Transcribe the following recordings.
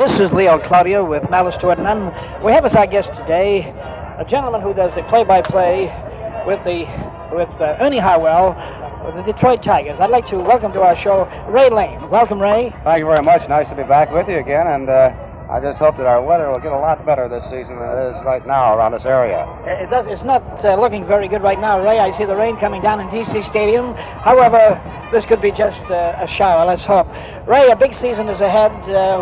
This is Leo Cloutier with Malice to It None. We have as our guest today a gentleman who does the play-by-play with Ernie Harwell with the Detroit Tigers. I'd like to welcome to our show Ray Lane. Welcome, Ray. Thank you very much. Nice to be back with you again, and I just hope that our weather will get a lot better this season than it is right now around this area. It's not looking very good right now, Ray. I see the rain coming down in D.C. Stadium. However, this could be just a shower. Let's hope. Ray, a big season is ahead.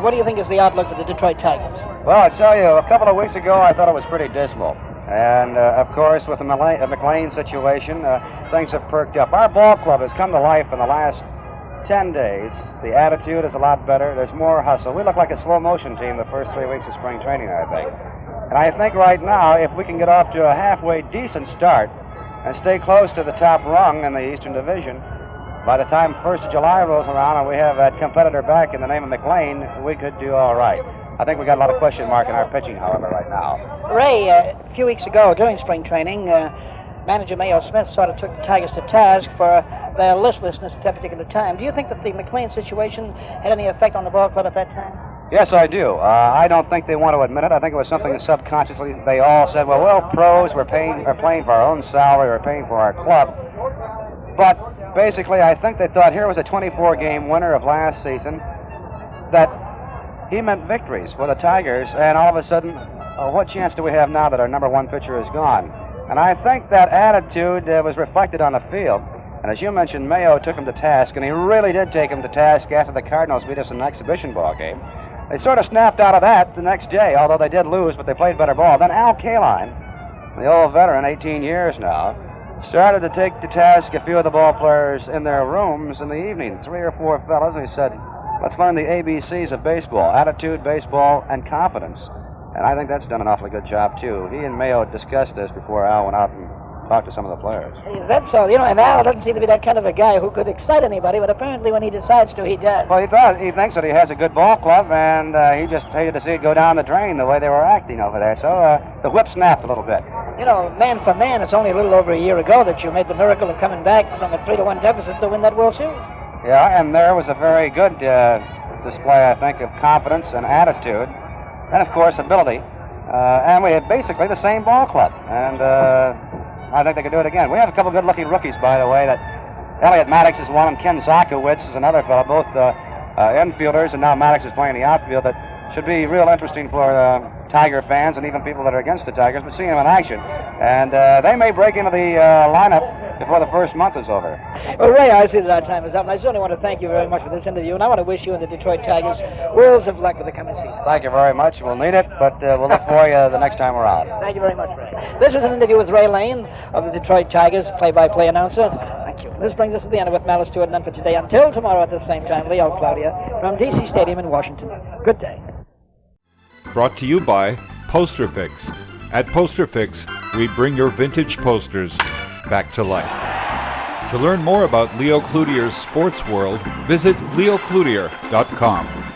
What do you think is the outlook for the Detroit Tigers? Well, I tell you, a couple of weeks ago, I thought it was pretty dismal. And, of course, with the McLean situation, things have perked up. Our ball club has come to life in the last 10 days. The attitude is a lot better. There's more hustle. We look like a slow-motion team the first 3 weeks of spring training, I think. And I think right now, if we can get off to a halfway decent start and stay close to the top rung in the Eastern Division, by the time 1st of July rolls around and we have that competitor back in the name of McLean, we could do all right. I think we got a lot of question mark in our pitching, however, right now. Ray, a few weeks ago during spring training, manager Mayo Smith sort of took the Tigers to task for their listlessness at that particular time. Do you think that the McLean situation had any effect on the ball club at that time? Yes, I do. I don't think they want to admit it. I think it was something that subconsciously they all said, well, we're pros, we're playing for our own salary, we're paying for our club. But basically, I think they thought here was a 24-game winner of last season, that he meant victories for the Tigers, and all of a sudden, what chance do we have now that our number one pitcher is gone? And I think that attitude was reflected on the field. And as you mentioned, Mayo took him to task, and he really did take him to task after the Cardinals beat us in an exhibition ball game. They sort of snapped out of that the next day, although they did lose, but they played better ball. Then Al Kaline, the old veteran, 18 years now, started to take to task a few of the ball players in their rooms in the evening, 3 or 4 fellas, and he said, let's learn the ABCs of baseball: attitude, baseball, and confidence. And I think that's done an awfully good job, too. He and Mayo discussed this before Al went out and talked to some of the players. Is that so? You know, and Al doesn't seem to be that kind of a guy who could excite anybody, but apparently when he decides to, he does. Well, he thinks that he has a good ball club, and he just hated to see it go down the drain the way they were acting over there. So the whip snapped a little bit. You know, man for man, it's only a little over a year ago that you made the miracle of coming back from a 3-1 deficit to win that World Series. Yeah, and there was a very good display, I think, of confidence and attitude, and, of course, ability. And we had basically the same ball club, and I think they could do it again. We have a couple good-looking rookies, by the way. That Elliot Maddox is one, and Ken Zakowicz is another fellow, both infielders, and now Maddox is playing the outfield. That should be real interesting for Tiger fans and even people that are against the Tigers, but seeing them in action. And they may break into the lineup before the first month is over. Well, Ray, I see that our time is up, and I certainly want to thank you very much for this interview, and I want to wish you and the Detroit Tigers worlds of luck with the coming season. Thank you very much. We'll need it, but we'll look for you the next time around. Thank you very much, Ray. This was an interview with Ray Lane of the Detroit Tigers, play-by-play announcer. Thank you. This brings us to the end with Malice to It None for today. Until tomorrow at the same time, Leo Cloutier from D.C. Stadium in Washington. Good day. Brought to you by PosterFix. At PosterFix, we bring your vintage posters back to life. To learn more about Leo Cloutier's sports world, visit leocloutier.com.